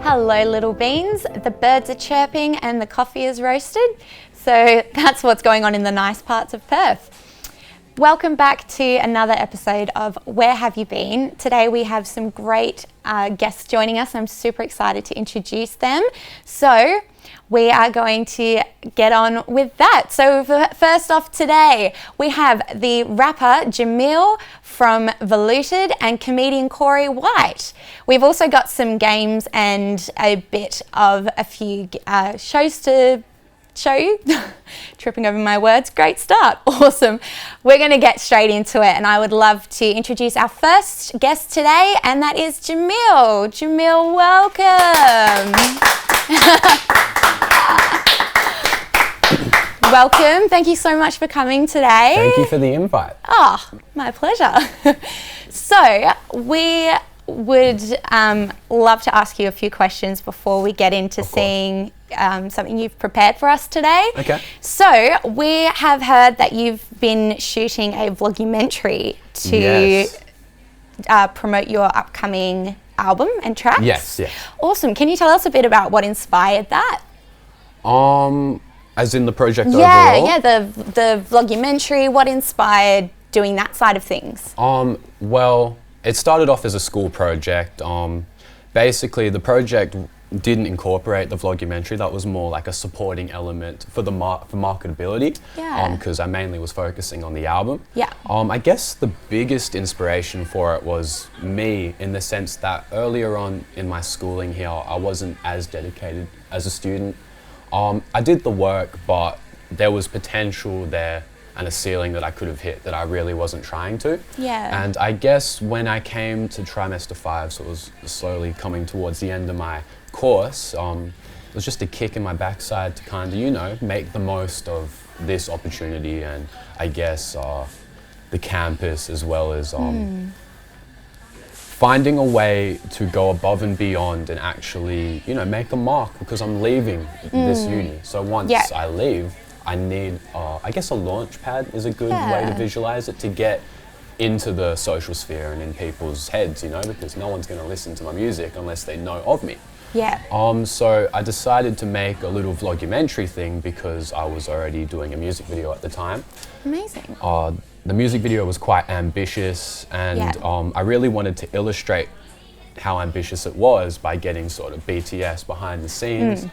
Hello little beans, the birds are chirping and the coffee is roasted. So that's what's going on in the nice parts of Perth. Welcome back to another episode of Where Have You Been? Today we have some great guests joining us. I'm super excited to introduce them. So we are going to get on with that. So first off today, we have the rapper Jamil from Voluted and comedian Corey White. We've also got some games and a bit of a few shows to show you. Tripping over my words. Great start. Awesome. We're going to get straight into it, and I would love to introduce our first guest today, and that is Jamil. Jamil, welcome. Welcome. Thank you so much for coming today. Thank you for the invite. Oh, my pleasure. So we would love to ask you a few questions before we get into seeing something you've prepared for us today. Okay. So we have heard that you've been shooting a vlogumentary to promote your upcoming album and tracks. Yes. Awesome. Can you tell us a bit about what inspired that? As in the project overall? Yeah, the vlogumentary. What inspired doing that side of things? Well, it started off as a school project. Basically, the project didn't incorporate the vlogumentary. That was more like a supporting element for the for marketability. Yeah. Because I mainly was focusing on the album. Yeah. I guess the biggest inspiration for it was me, in the sense that earlier on in my schooling here, I wasn't as dedicated as a student. I did the work, but there was potential there and a ceiling that I could have hit that I really wasn't trying to. Yeah. And I guess when I came to trimester 5, so it was slowly coming towards the end of my course, it was just a kick in my backside to kind of, make the most of this opportunity and I guess the campus, as well as finding a way to go above and beyond and actually, make a mark, because I'm leaving this uni. So once I leave, I need, I guess a launch pad is a good way to visualize it, to get into the social sphere and in people's heads, because no one's going to listen to my music unless they know of me. Yeah. So I decided to make a little vlogumentary thing because I was already doing a music video at the time. Amazing. The music video was quite ambitious, and I really wanted to illustrate how ambitious it was by getting sort of BTS behind the scenes.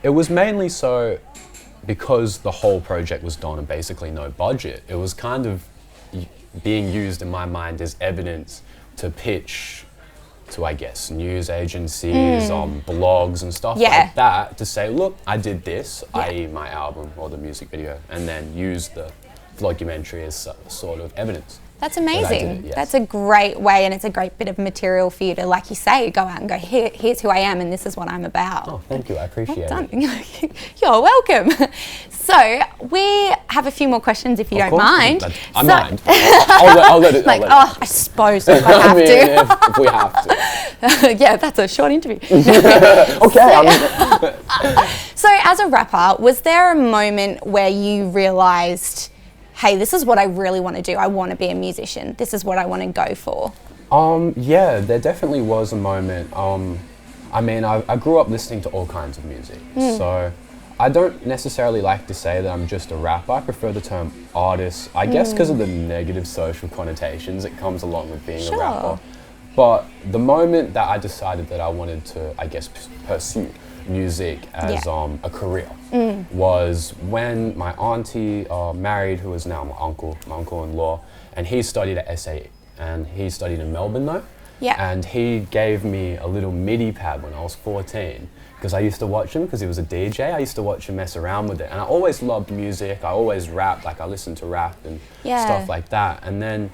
It was mainly so because the whole project was done on basically no budget. It was kind of being used in my mind as evidence to pitch to, I guess, news agencies, blogs and stuff like that, to say, look, I did this, i.e. my album or the music video, and then use the vlogumentary as sort of evidence. That's amazing. That's a great way, and it's a great bit of material for you to, like you say, go out and go, here's who I am and this is what I'm about. Oh, thank you, I appreciate it. You're welcome. So we have a few more questions if you don't mind. I mind. I'll let it. I suppose if I have to. If we have to. Yeah, that's a short interview. Okay. So as a rapper, was there a moment where you realised, hey, this is what I really want to do. I want to be a musician. This is what I want to go for. Yeah, there definitely was a moment. I grew up listening to all kinds of music. So I don't necessarily like to say that I'm just a rapper. I prefer the term artist, I guess because of the negative social connotations that comes along with being a rapper. But the moment that I decided that I wanted to, I guess, pursue music as a career was when my auntie married, who is now my uncle-in-law, and he studied at SAE, and he studied in Melbourne though. Yeah. And he gave me a little MIDI pad when I was 14, because I used to watch him, because he was a DJ. I used to watch him mess around with it, and I always loved music. I always rapped, like I listened to rap and stuff like that. And then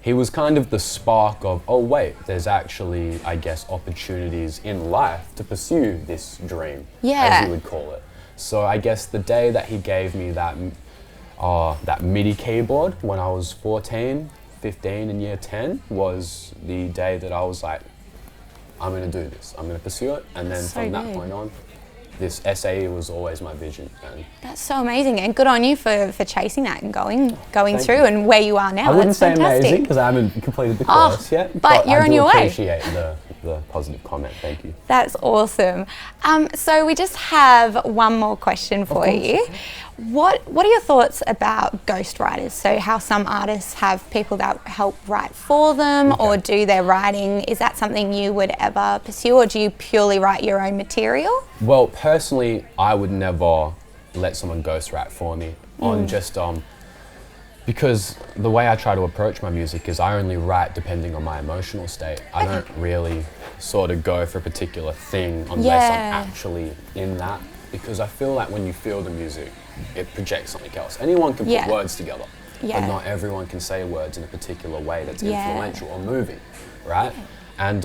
he was kind of the spark of, oh wait, there's actually, I guess, opportunities in life to pursue this dream, as you would call it. So I guess the day that he gave me that MIDI keyboard when I was 14, 15 in year 10 was the day that I was like, I'm going to do this, I'm going to pursue it. And then from that point on, this SAE was always my vision. And that's so amazing, and good on you for chasing that and going Thank through you. and where you are now. I wouldn't That's say fantastic. amazing because I haven't completed the course yet. but you're I on do your way. appreciate the positive comment. Thank you. That's awesome. So we just have one more question for you. What are your thoughts about ghostwriters? So how some artists have people that help write for them or do their writing. Is that something you would ever pursue, or do you purely write your own material? Well, personally, I would never let someone ghostwrite for me on just because the way I try to approach my music is I only write depending on my emotional state. I don't really sort of go for a particular thing unless I'm actually in that, because I feel like when you feel the music, it projects something else. Anyone can put words together, but not everyone can say words in a particular way that's influential or moving, right? And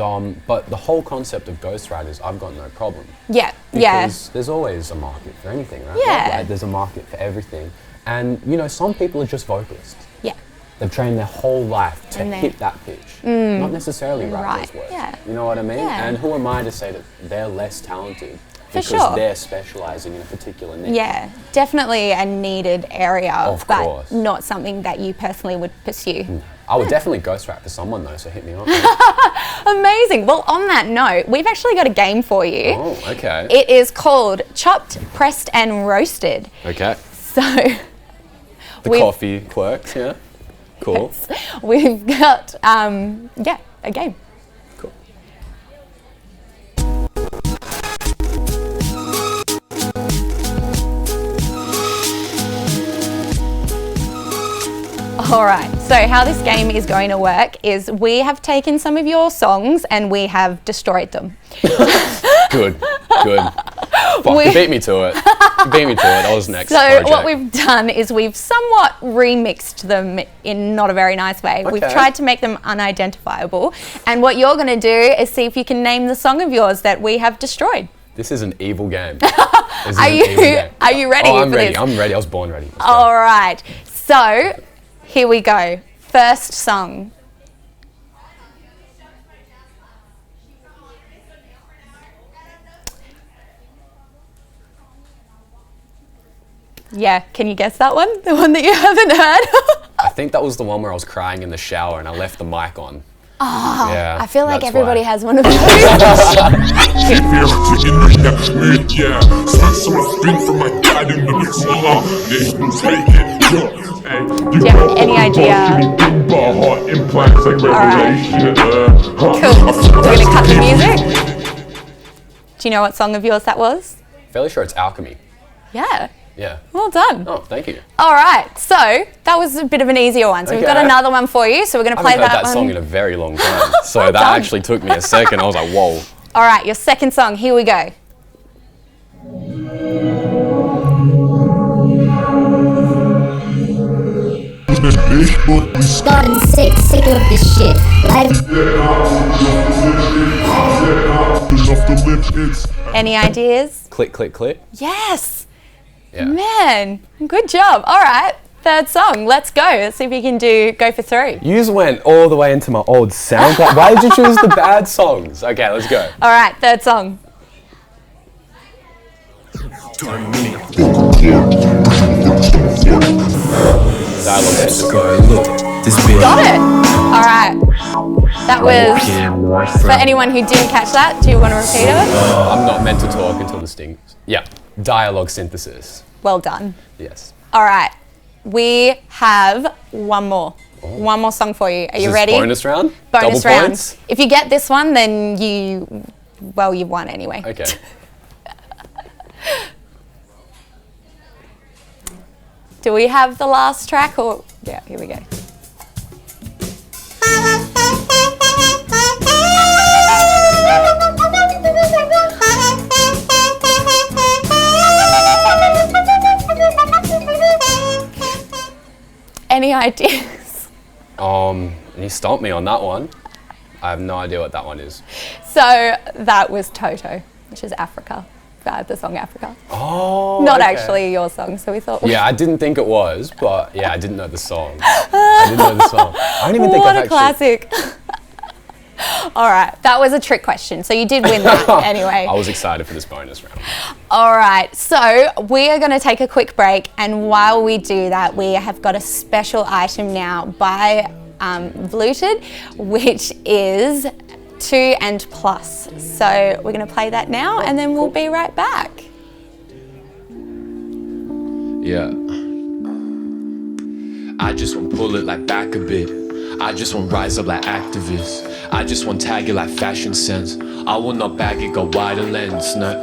but the whole concept of ghostwriters, I've got no problem. Because there's always a market for anything, right? Like, there's a market for everything. And you know, some people are just vocalists. They've trained their whole life to hit that pitch, not necessarily write those words. You know what I mean? And who am I to say that they're less talented because they're specialising in a particular niche? Yeah, definitely a needed area, Of course. but not something that you personally would pursue. I would definitely ghostwrite for someone though, so hit me up. Amazing. Well, on that note, we've actually got a game for you. Oh, okay. It is called Chopped, Pressed and Roasted. Okay. So The coffee quirks, yeah. Cool. We've got, a game. Cool. All right, so how this game is going to work is we have taken some of your songs and we have destroyed them. Good. Fuck, you beat me to it. That was next project. What we've done is we've somewhat remixed them in not a very nice way. Okay. We've tried to make them unidentifiable. And what you're going to do is see if you can name the song of yours that we have destroyed. This is an evil game. Are you ready I'm for ready. this? I'm ready. I was born ready. Let's go. All right. So here we go. First song. Yeah, can you guess that one? The one that you haven't heard? I think that was the one where I was crying in the shower and I left the mic on. Oh, yeah, I feel like that's everybody why. has one of those. Do you have any idea? Alright. Cool. We're going to cut the music. Do you know what song of yours that was? Fairly sure it's Alchemy. Yeah. Yeah. Well done. Oh, thank you. All right, so that was a bit of an easier one. So we've got another one for you. So we're going to I play haven't heard that one. song in a very long time. So Well that done. actually took me a second. I was like, whoa. All right, your second song. Here we go. Gotten sick of this shit. Any ideas? Click, click, click. Yes. Yeah. Man, good job. All right, third song. Let's go. Let's see if you can go for three. You went all the way into my old SoundCloud. Why did you choose the bad songs? Okay, let's go. All right, third song. Got it. All right. That was, for anyone who didn't catch that, do you want to repeat it? I'm not meant to talk until the sting. Yeah. Dialogue synthesis. Well done. Yes. All right. We have one more. One more song for you. Are you Is this ready? bonus round? Bonus Double round. points? If you get this one, then you've won anyway. Okay. Do we have the last track or? Yeah, here we go. Any ideas? You stumped me on that one. I have no idea what that one is. So that was Toto, which is Africa. The song Africa. Oh, Not okay. actually your song, so we thought. Yeah, I didn't think it was, but yeah, I didn't know the song. I didn't know the song. I don't even think What I've a classic. All right, that was a trick question, so you did win that anyway. I was excited for this bonus round. All right, so we are going to take a quick break, and while we do that, we have got a special item now by Vluted, which is 2 and plus. So we're going to play that now, and then we'll be right back. Yeah. I just want pull it like back a bit. I just want rise up like activists. I just want tag it like fashion sense. I will not bag it, go wider lens. No,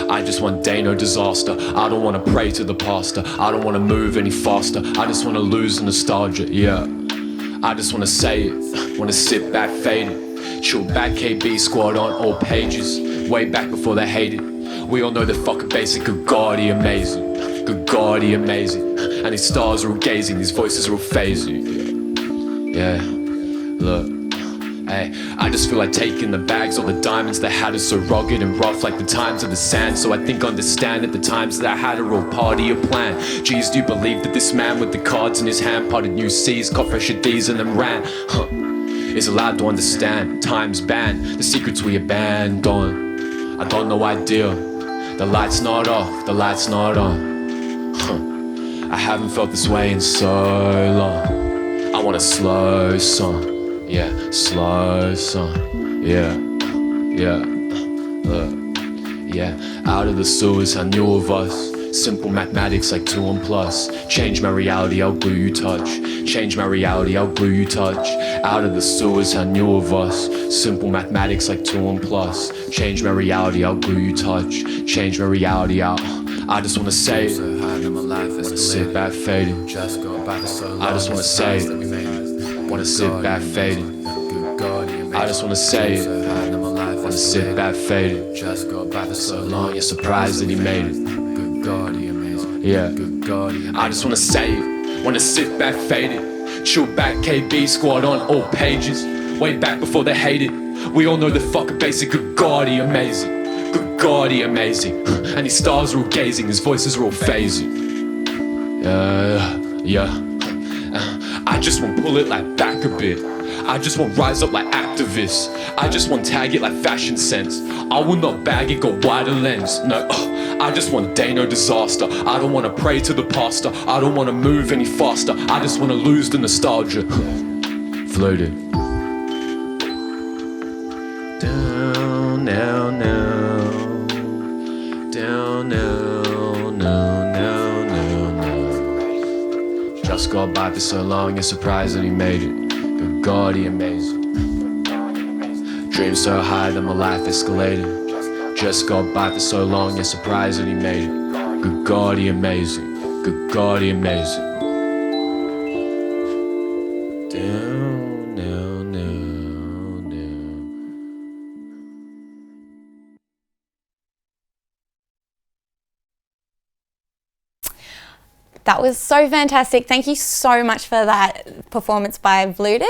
I just want day no disaster. I don't want to pray to the pastor. I don't want to move any faster. I just want to lose the nostalgia, yeah. I just want to say it, want to sit back faded. Chill back KB squad on all pages. Way back before they hated. We all know the fucking basic, good God, he amazing. Good God, he amazing. And these stars are all gazing, these voices are all phasing. Yeah, look. Hey, I just feel like taking the bags, all the diamonds that had us so rugged and rough like the times of the sand. So I think understand that the times that I had are all part of your plan. Geez, do you believe that this man with the cards in his hand parted new seas, caught fresher D's and then ran? Is allowed to understand, time's banned, the secrets we abandon. I got no idea, the light's not off, the light's not on. I haven't felt this way in so long. I want a slow song, yeah, slow song, yeah, yeah. Out of the sewers, I knew of us. Simple mathematics like 2 and plus. Change my reality, I'll glue you touch. Change my reality, I'll glue you touch. Out of the sewers, I knew of us. Simple mathematics like 2 and plus. Change my reality, I'll glue you touch. Change my reality out. I just wanna say it. Wanna sit back faded. I just wanna say it. Wanna sit back faded. I just wanna say it. Wanna sit back faded. So long, you're surprised that he made it. Yeah, I just wanna say it. Wanna sit back faded. Chill back KB squad on all pages. Way back before they hated. We all know the fucking basic. Good God, he amazing. Good God, he amazing. And these stars are all gazing, his voices are all phasing. Yeah. I just want pull it like back a bit. I just want rise up like activists. I just want tag it like fashion sense. I will not bag it, go wider lens. No, I just want day no disaster. I don't want to pray to the pastor. I don't want to move any faster. I just want to lose the nostalgia. Floated. Down now, now. Down now, now, now, now, now. Just got by for so long, you're surprised that he made it. Good God, he amazing. Dreams so high that my life escalated. Just got by for so long, you're surprised that he made it. Good God, he amazing. Good God, he amazing. Down, now, now, now. That was so fantastic. Thank you so much for that performance by Vluted.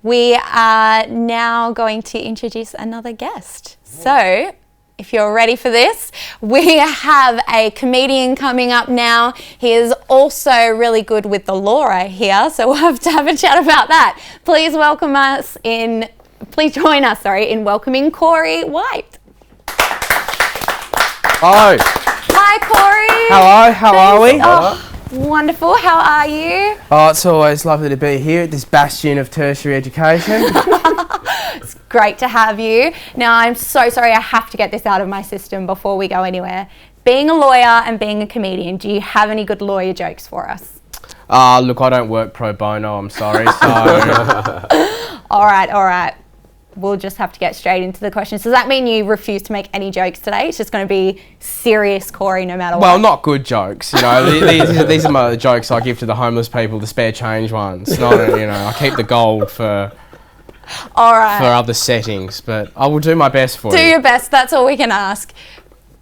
We are now going to introduce another guest. So, if you're ready for this, we have a comedian coming up now. He is also really good with the law right here, so we'll have to have a chat about that. Please join us in welcoming Corey White. Hello. Hi, Corey. Hello, how are we? Oh, wonderful. How are you? Oh, it's always lovely to be here at this bastion of tertiary education. It's great to have you. Now, I'm so sorry, I have to get this out of my system before we go anywhere. Being a lawyer and being a comedian, do you have any good lawyer jokes for us? Look, I don't work pro bono, I'm sorry, so... All right. We'll just have to get straight into the questions. Does that mean you refuse to make any jokes today? It's just going to be serious, Corey, no matter what? Well, not good jokes, you know. These are my jokes I give to the homeless people, the spare change ones. Not, you know, I keep the gold for other settings, but I will do my best for you. Do your best, that's all we can ask.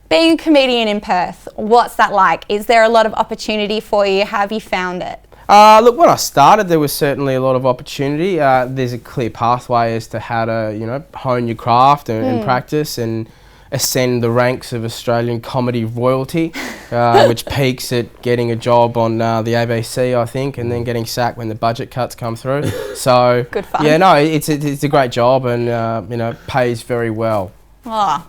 Being a comedian in Perth, what's that like? Is there a lot of opportunity for you? Have you found it? Look, when I started, there was certainly a lot of opportunity. There's a clear pathway as to how to, you know, hone your craft and practice. And ascend the ranks of Australian comedy royalty, which peaks at getting a job on the ABC, I think, and then getting sacked when the budget cuts come through. So good fun. Yeah, no, it's a great job, and pays very well. Oh,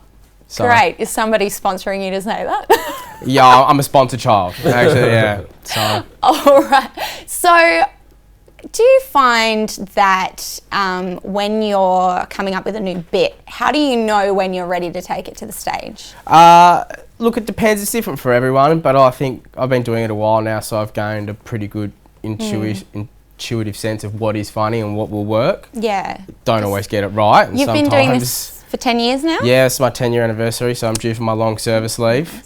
so. Great. Is somebody sponsoring you to say that? Yeah, I'm a sponsored child, actually, yeah. So. All right. So, do you find that when you're coming up with a new bit, how do you know when you're ready to take it to the stage? Look, it depends. It's different for everyone, but I think I've been doing it a while now, so I've gained a pretty good intuitive sense of what is funny and what will work. Yeah. Don't always get it right. And you've been doing this for 10 years now? Yeah, it's my 10-year anniversary, so I'm due for my long service leave.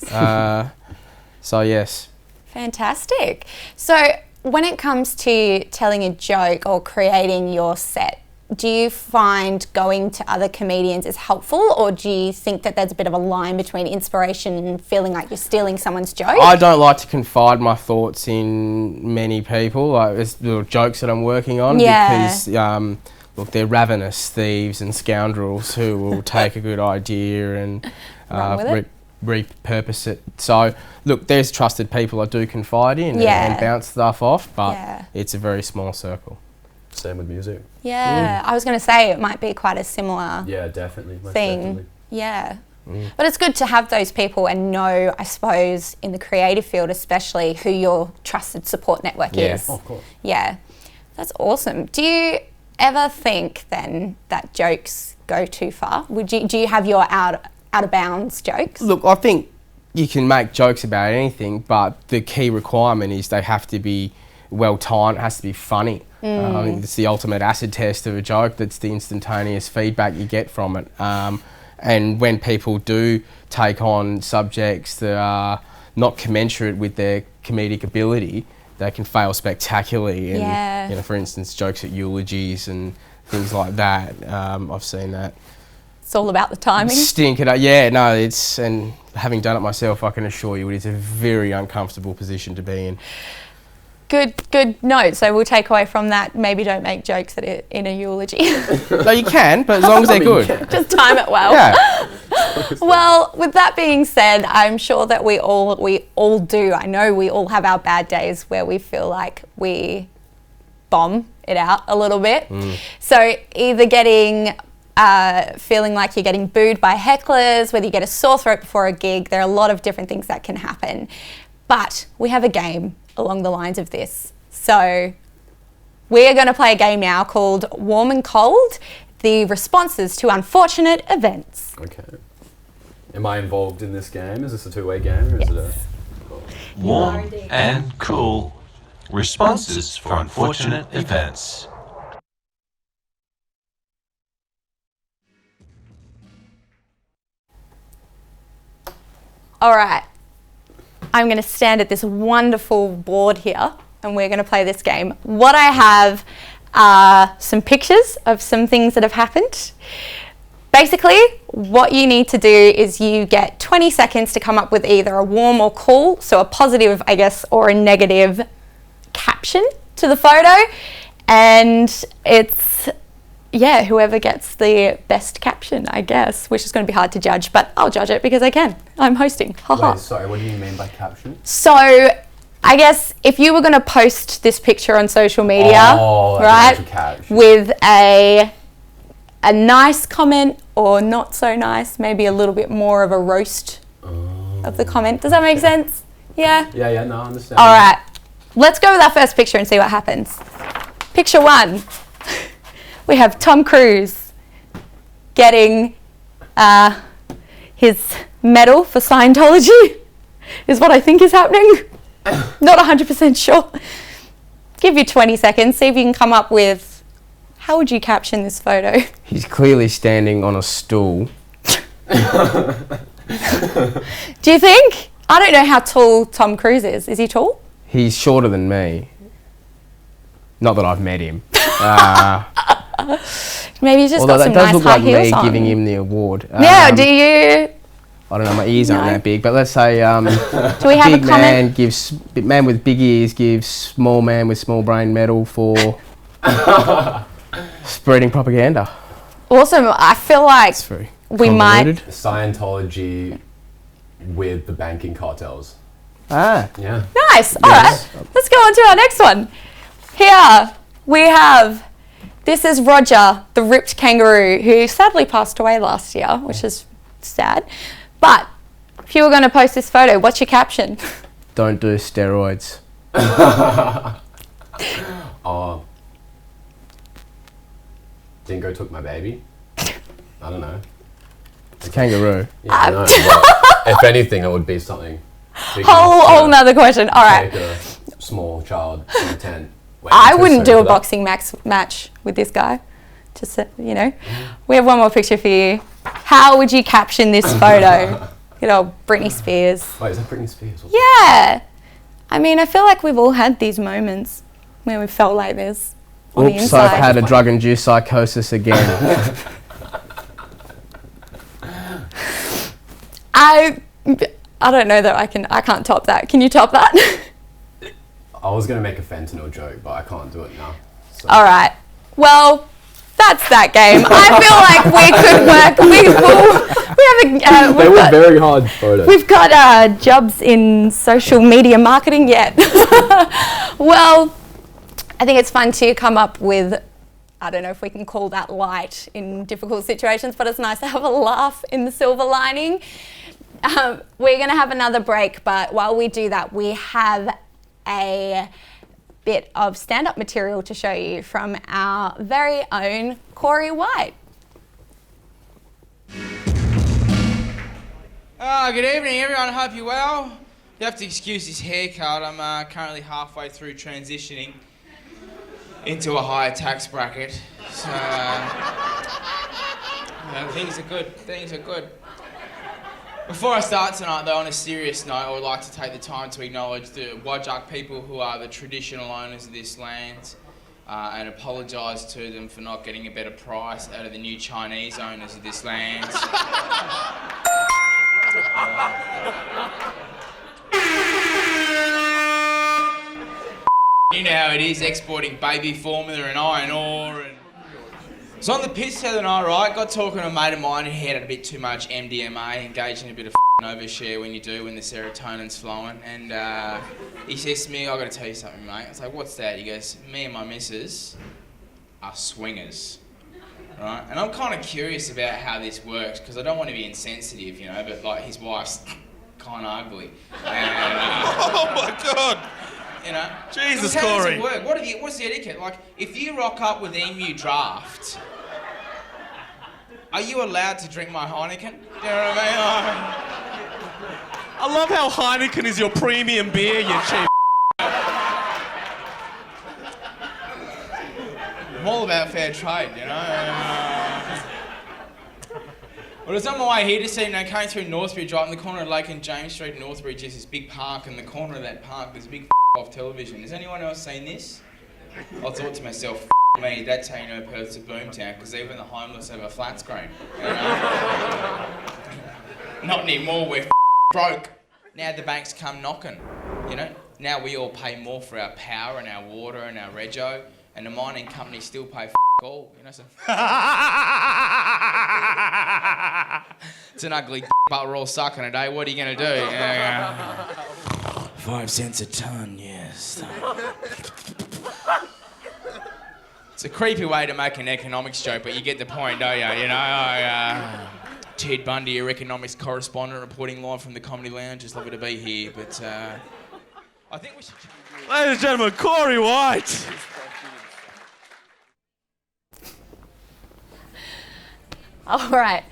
So, yes. Fantastic. So, when it comes to telling a joke or creating your set, do you find going to other comedians is helpful, or do you think that there's a bit of a line between inspiration and feeling like you're stealing someone's joke? I don't like to confide my thoughts in many people. Like, there's little jokes that I'm working on because, look, they're ravenous thieves and scoundrels who will take a good idea and repurpose it. So, look, there's trusted people I do confide in and bounce stuff off, but it's a very small circle. Same with music. Yeah, I was going to say it might be quite a similar definitely thing. Definitely. Yeah. But it's good to have those people and know, I suppose, in the creative field especially, who your trusted support network is. Oh, of course. Yeah. That's awesome. Do you ever think then that jokes go too far? Do you have your out of bounds jokes? Look, I think you can make jokes about anything, but the key requirement is they have to be well timed. It has to be funny. I think it's the ultimate acid test of a joke. That's the instantaneous feedback you get from it. And when people do take on subjects that are not commensurate with their comedic ability, they can fail spectacularly. And for instance, jokes at eulogies and things like that. I've seen that. It's all about the timing. Stink it up. Yeah, no, and having done it myself, I can assure you it's a very uncomfortable position to be in. Good note. So we'll take away from that, maybe don't make jokes in a eulogy. No, you can, but as long as they're good. Just time it well. Yeah. Well, with that being said, I'm sure that we all do. I know we all have our bad days where we feel like we bomb it out a little bit. So either feeling like you're getting booed by hecklers, whether you get a sore throat before a gig, there are a lot of different things that can happen. But we have a game along the lines of this. So we're going to play a game now called Warm and Cold, the responses to unfortunate events. Okay. Am I involved in this game? Is this a two-way game? Or is it a... Cool. Warm and cool. Responses for unfortunate events. All right. I'm going to stand at this wonderful board here and we're going to play this game. What I have are some pictures of some things that have happened. Basically, what you need to do is you get 20 seconds to come up with either a warm or cool, so a positive, I guess, or a negative caption to the photo. And it's, whoever gets the best caption, I guess, which is going to be hard to judge, but I'll judge it because I can. I'm hosting. Wait, sorry, what do you mean by caption? So, I guess if you were going to post this picture on social media, right, with a nice comment or not so nice, maybe a little bit more of a roast of the comment. Does that make sense? Yeah? Yeah, no, I understand. All right. Let's go with our first picture and see what happens. Picture one. We have Tom Cruise getting his medal for Scientology, is what I think is happening. Not 100% sure. Give you 20 seconds, see if you can come up with, how would you caption this photo? He's clearly standing on a stool. Do you think? I don't know how tall Tom Cruise is. Is he tall? He's shorter than me. Not that I've met him. Maybe he's just got some nice high heels on. Although that does look like me giving him the award. Yeah, do you? I don't know, my ears aren't that big, but let's say do we have big a comment? Man with big ears gives small man with small brain medal for spreading propaganda. Awesome. I feel like we might. Convoluted? Scientology with the banking cartels. Ah. Yeah. Nice. All right. Let's go on to our next one. Here we have. This is Roger, the ripped kangaroo, who sadly passed away last year, which is sad. But if you were going to post this photo, what's your caption? Don't do steroids. Oh. Dingo took my baby. I don't know. It's a kangaroo. Yeah, I know. But if anything, it would be something. big enough Whole to nother question. All right. Take a small child in a tent. I wouldn't do a boxing match with this guy. Just, We have one more picture for you. How would you caption this photo? Britney Spears. Wait, is that Britney Spears? Yeah. I mean, I feel like we've all had these moments where we felt like this on the Oops, inside. I've had a drug-induced psychosis again. I don't know that I can't top that. Can you top that? I was going to make a fentanyl joke, but I can't do it now. So. All right. Well, that's that game. I feel like we could work. They were very hard photos. We've got jobs in social media marketing yet. Well, I think it's fun to come up with, I don't know if we can call that light in difficult situations, but it's nice to have a laugh in the silver lining. We're going to have another break, but while we do that, we have a bit of stand-up material to show you from our very own Corey White. Good evening, everyone. I hope you're well. You have to excuse this haircut. I'm currently halfway through transitioning into a higher tax bracket. So, things are good. Things are good. Before I start tonight, though, on a serious note, I would like to take the time to acknowledge the Whadjuk people who are the traditional owners of this land and apologise to them for not getting a better price out of the new Chinese owners of this land. You know how it is, exporting baby formula and iron ore and... So on the piss the other night, right, got talking to a mate of mine who had a bit too much MDMA, engaged in a bit of overshare when the serotonin's flowing, and he says to me, "I got to tell you something, mate." I was like, "What's that?" He goes, "Me and my missus are swingers." Right? And I'm kind of curious about how this works, because I don't want to be insensitive, but like his wife's kind of ugly. And, oh my God! Jesus, how Corey. Does it work? What's the etiquette? Like, if you rock up with Emu Draft, are you allowed to drink my Heineken? You know what I mean? I love how Heineken is your premium beer, you cheap. I'm all about fair trade, Well, it's on my way here this evening. I came through Northbridge, right in the corner of Lake and James Street, Northbridge. There's this big park, and in the corner of that park, there's a big off television. Has anyone else seen this? I thought to myself, me, that's how you know Perth's a boomtown, because even the homeless have a flat screen. Not anymore, we're broke. Now the banks come knocking, Now we all pay more for our power and our water and our rego, and the mining companies still pay all, So. It's an ugly but we're all sucking it, eh? What are you going to do? 5 cents a tonne, yes. It's a creepy way to make an economics joke, but you get the point, don't you? Ted Bundy, your economics correspondent, reporting live from the Comedy Lounge. Just lovely to be here, but I think we should... Ladies and gentlemen, Corey White. All right.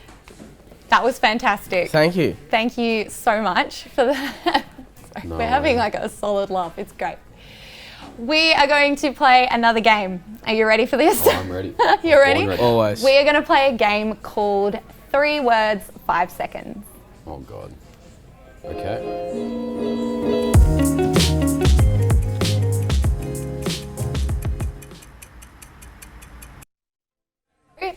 That was fantastic. Thank you. Thank you so much for that. We're having like a solid laugh. It's great. We are going to play another game. Are you ready for this? Oh, I'm ready. You're ready? Always. We are going to play a game called 3 Words, 5 Seconds. Oh, God. Okay.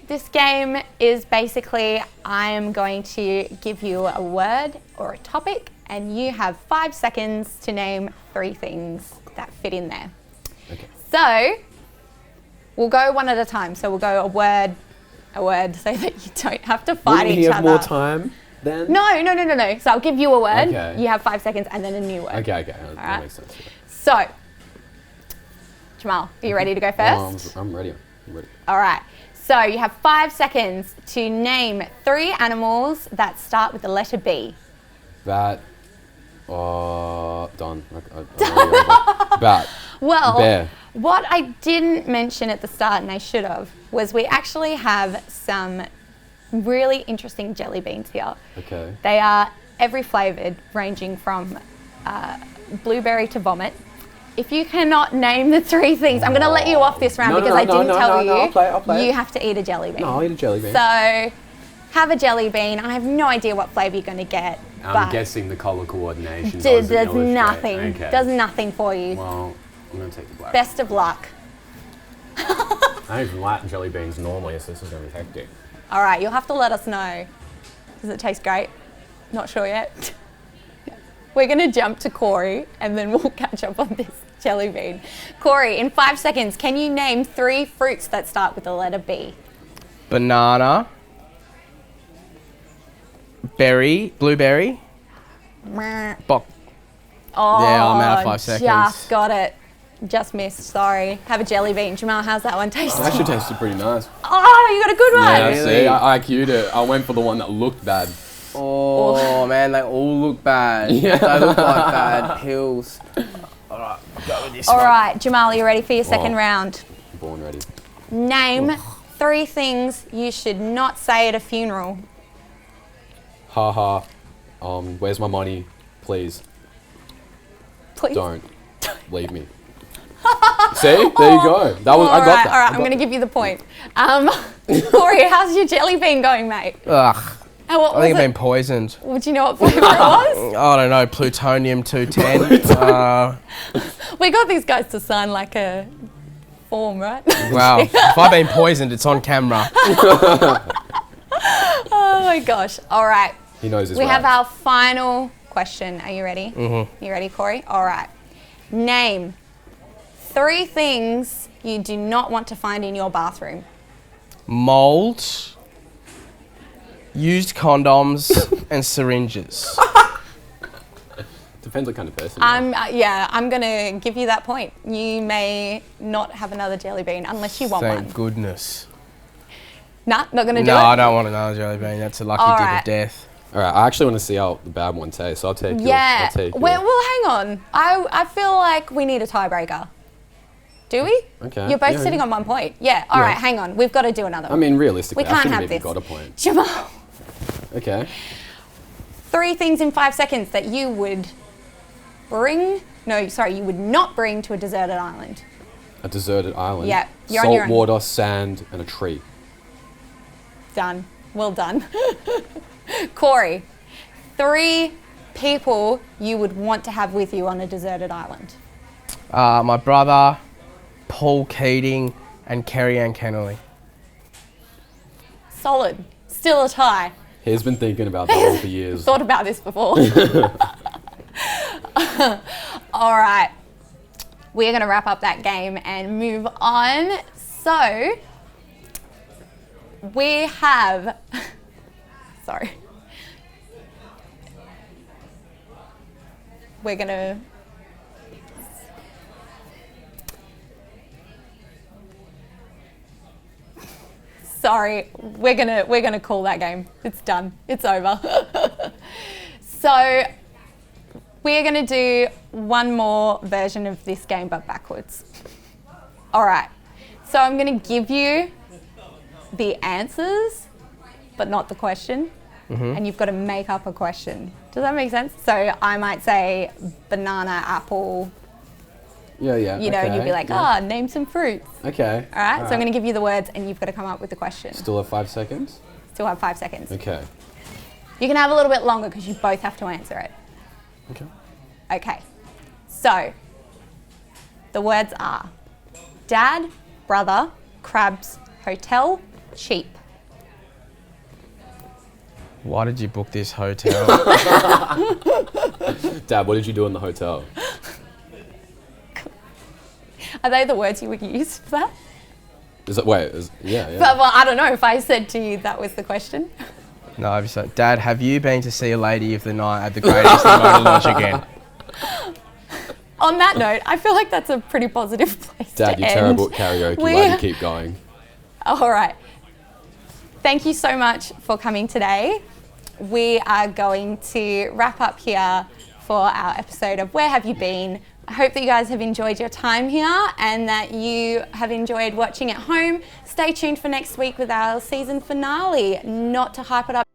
This game is basically, I am going to give you a word or a topic, and you have 5 seconds to name 3 things that fit in there. Okay. So, we'll go one at a time. So we'll go a word, a word so that you don't have to fight Wouldn't each he have other. more time then? No. So I'll give you a word. Okay. You have 5 seconds and then a new word. Okay. That right. makes sense. Yeah. So, Jamal, are you ready to go first? I'm ready. All right. So you have 5 seconds to name 3 animals that start with the letter B. Bat. Done. Bat. Well, Bear. what I didn't mention at the start, and I should have, was we actually have some really interesting jelly beans here. Okay. They are every flavoured, ranging from blueberry to vomit. If you cannot name the 3 things, I'm going to let you off this round because I didn't tell you. I'll play. You have to eat a jelly bean. No, I'll eat a jelly bean. So, have a jelly bean. I have no idea what flavour you're going to get. I'm guessing the colour coordination does does nothing. Okay. Does nothing for you. Well, I'm going to take the black. Best of luck. I don't even like jelly beans normally, so this is going to be hectic. All right, you'll have to let us know. Does it taste great? Not sure yet. We're going to jump to Corey and then we'll catch up on this jelly bean. Corey, in 5 seconds, can you name 3 fruits that start with the letter B? Banana. Berry. Blueberry. Bok. Oh, Yeah, I'm out of 5 seconds. Just got it. Just missed, sorry. Have a jelly bean. Jamal, how's that one tasting? Actually tasted pretty nice. Oh, you got a good one. Yeah, Really? see, I IQ'd it. I went for the one that looked bad. Oh, man, they all look bad. Yeah. They look like bad pills. All right, I'll go with this All one. right, Jamal, you ready for your second Oh. round? Born ready. Name 3 things you should not say at a funeral. Haha. Where's my money? Please Please. don't leave me. See, there you go. That was I got that. All right, I'm going to give you the point. Corey, how's your jelly bean going, mate? Ugh, And what I think was I've it? been poisoned. Would you know what flavour it was? I don't know, plutonium-210. We got these guys to sign like a form, right? Wow, if I've been poisoned, it's on camera. Oh my gosh. All right. He knows his We have rights. our final question. Are you ready? Mm-hmm. You ready, Corey? All right. Name 3 things you do not want to find in your bathroom. Mold, used condoms, and syringes. Depends what kind of person. you are. I'm going to give you that point. You may not have another jelly bean unless you want Thank one. goodness. Nah, not going to do No, it? I don't want another jelly bean. That's a lucky All dip right. of death. All right, I actually want to see how the bad one tastes. So I'll take yours. Yeah. I'll take Well, yours. hang on. I feel like we need a tiebreaker. Do we? Okay. You're both Yeah, sitting yeah. on 1 point. Yeah. All Yeah. right, hang on. We've got to do another I one. mean, realistically, We I can't shouldn't have have even this. got a point. Jamal, Okay. 3 things in 5 seconds that you would you would not bring to a deserted island. A deserted island. Yeah, you're on Salt your own. water, sand, and a tree. Done. Well done. Corey, 3 people you would want to have with you on a deserted island. My brother, Paul Keating, and Kerry Ann Kennelly. Solid. Still a tie. He's been thinking about that all for years. Thought about this before. All right. We're going to wrap up that game and move on. So, we have... Sorry. We're going to... Sorry, we're gonna call that game. It's done. It's over. So we're gonna do one more version of this game, but backwards. All right. So I'm gonna give you the answers, but not the question, and you've got to make up a question. Does that make sense? So I might say banana, apple. Yeah, yeah. You know, and you'd be like, name some fruits. Okay. All right, so I'm going to give you the words and you've got to come up with the question. Still have 5 seconds? Still have 5 seconds. Okay. You can have a little bit longer because you both have to answer it. Okay. Okay, so the words are dad, brother, crabs, hotel, cheap. Why did you book this hotel? Dad, what did you do in the hotel? Are they the words you would use for that? Is that, wait, yeah. But, well, I don't know if I said to you that was the question. No, I've just like, Dad, have you been to see a lady of the night at the Great Eastern Motor Lodge again? On that note, I feel like that's a pretty positive place Dad, to you're end. terrible at karaoke. Why do you keep going? All right. Thank you so much for coming today. We are going to wrap up here for our episode of Where Have You Been? I hope that you guys have enjoyed your time here and that you have enjoyed watching at home. Stay tuned for next week with our season finale. Not to hype it up